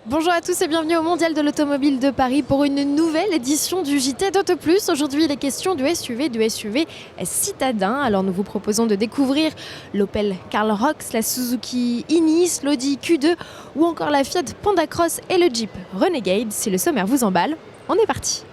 Bonjour à tous et bienvenue au Mondial de l'Automobile de Paris pour une nouvelle édition du JT d'Auto Plus. Aujourd'hui, il est question du SUV citadin. Alors nous vous proposons de découvrir l'Opel Karl Rox, la Suzuki Ignis, l'Audi Q2 ou encore la Fiat Panda Cross et le Jeep Renegade. Si le sommaire vous emballe, on est parti.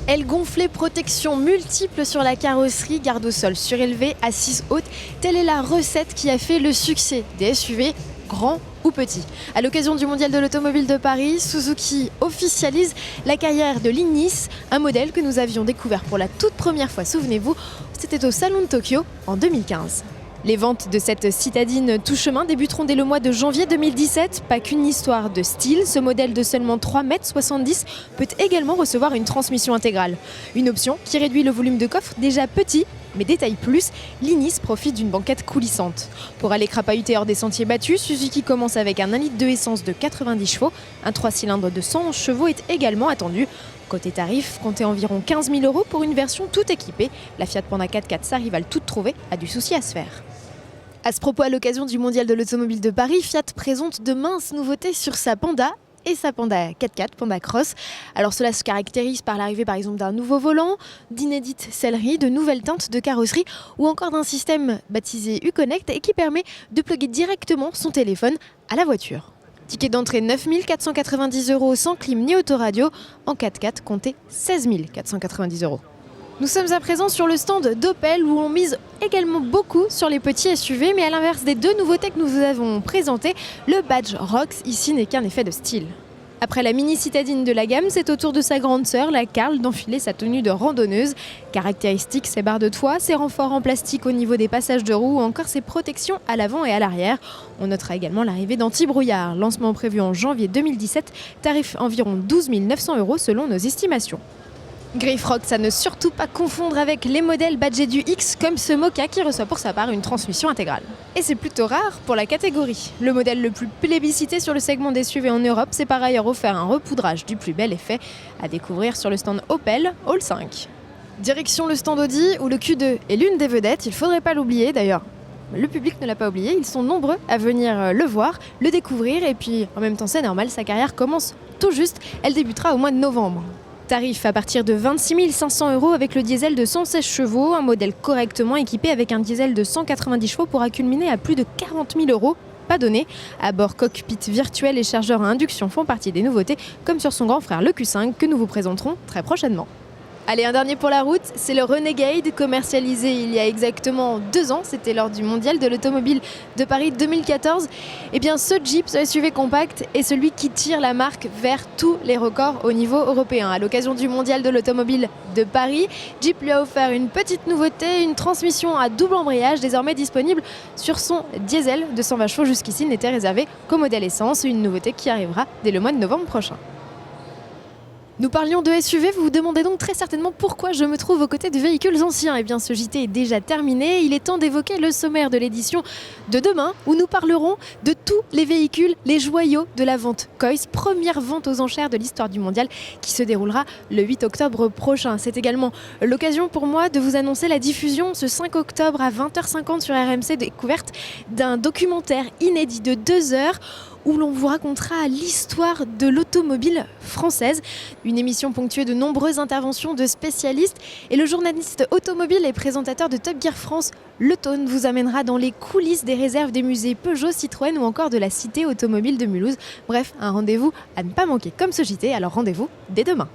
Aile gonflée, protection multiple sur la carrosserie, garde au sol surélevé, assise haute. Telle est la recette qui a fait le succès des SUV, grands ou petits. À l'occasion du Mondial de l'Automobile de Paris, Suzuki officialise la carrière de l'Ignis, un modèle que nous avions découvert pour la toute première fois, souvenez-vous, c'était au Salon de Tokyo en 2015. Les ventes de cette citadine tout chemin débuteront dès le mois de janvier 2017. Pas qu'une histoire de style, ce modèle de seulement 3,70 m peut également recevoir une transmission intégrale. Une option qui réduit le volume de coffre déjà petit, mais détaille plus, l'Ignis profite d'une banquette coulissante. Pour aller crapahuter hors des sentiers battus, Suzuki commence avec un 1 litre de essence de 90 chevaux. Un 3 cylindres de 111 chevaux est également attendu. Côté tarif, comptez environ 15 000 € pour une version toute équipée. La Fiat Panda 4x4, sa rivale toute trouvée, a du souci à se faire. À ce propos, à l'occasion du Mondial de l'Automobile de Paris, Fiat présente de minces nouveautés sur sa Panda et sa Panda 4x4, Panda Cross. Alors cela se caractérise par l'arrivée par exemple d'un nouveau volant, d'inédites selleries, de nouvelles teintes de carrosserie ou encore d'un système baptisé Uconnect et qui permet de plugger directement son téléphone à la voiture. Ticket d'entrée 9 490 € sans clim ni autoradio. En 4x4, comptez 16 490 €. Nous sommes à présent sur le stand d'Opel où on mise également beaucoup sur les petits SUV, mais à l'inverse des deux nouveautés que nous vous avons présentées, le badge Rox ici n'est qu'un effet de style. Après la mini citadine de la gamme, c'est au tour de sa grande sœur, la Karl, d'enfiler sa tenue de randonneuse. Caractéristique, ses barres de toit, ses renforts en plastique au niveau des passages de roues ou encore ses protections à l'avant et à l'arrière. On notera également l'arrivée d'anti-brouillard. Lancement prévu en janvier 2017, tarif environ 12 900 € selon nos estimations. Griffe Rox à ne surtout pas confondre avec les modèles badgés du X comme ce Moka qui reçoit pour sa part une transmission intégrale. Et c'est plutôt rare pour la catégorie. Le modèle le plus plébiscité sur le segment des SUV en Europe s'est par ailleurs offert un repoudrage du plus bel effet à découvrir sur le stand Opel Hall 5. Direction le stand Audi où le Q2 est l'une des vedettes, il ne faudrait pas l'oublier d'ailleurs. Le public ne l'a pas oublié, ils sont nombreux à venir le voir, le découvrir et puis en même temps c'est normal, sa carrière commence tout juste, elle débutera au mois de novembre. Tarif à partir de 26 500 € avec le diesel de 116 chevaux, un modèle correctement équipé avec un diesel de 190 chevaux pourra culminer à plus de 40 000 €. Pas donné. À bord, cockpit virtuel et chargeur à induction font partie des nouveautés, comme sur son grand frère le Q5 que nous vous présenterons très prochainement. Allez, un dernier pour la route, c'est le Renegade, commercialisé il y a exactement 2 ans, c'était lors du Mondial de l'Automobile de Paris 2014. Et bien ce Jeep, ce SUV compact, est celui qui tire la marque vers tous les records au niveau européen. À l'occasion du Mondial de l'Automobile de Paris, Jeep lui a offert une petite nouveauté, une transmission à double embrayage désormais disponible sur son diesel de 120 chevaux. Jusqu'ici, il n'était réservé qu'au modèle essence, une nouveauté qui arrivera dès le mois de novembre prochain. Nous parlions de SUV, vous vous demandez donc très certainement pourquoi je me trouve aux côtés de véhicules anciens. Eh bien ce JT est déjà terminé, il est temps d'évoquer le sommaire de l'édition de demain où nous parlerons de tous les véhicules, les joyaux de la vente Kois, première vente aux enchères de l'histoire du mondial qui se déroulera le 8 octobre prochain. C'est également l'occasion pour moi de vous annoncer la diffusion ce 5 octobre à 20h50 sur RMC découverte d'un documentaire inédit de 2 heures où l'on vous racontera l'histoire de l'automobile française. Une émission ponctuée de nombreuses interventions de spécialistes et le journaliste automobile et présentateur de Top Gear France, Le Tone, vous amènera dans les coulisses des réserves des musées Peugeot, Citroën ou encore de la Cité automobile de Mulhouse. Bref, un rendez-vous à ne pas manquer comme ce JT, alors rendez-vous dès demain.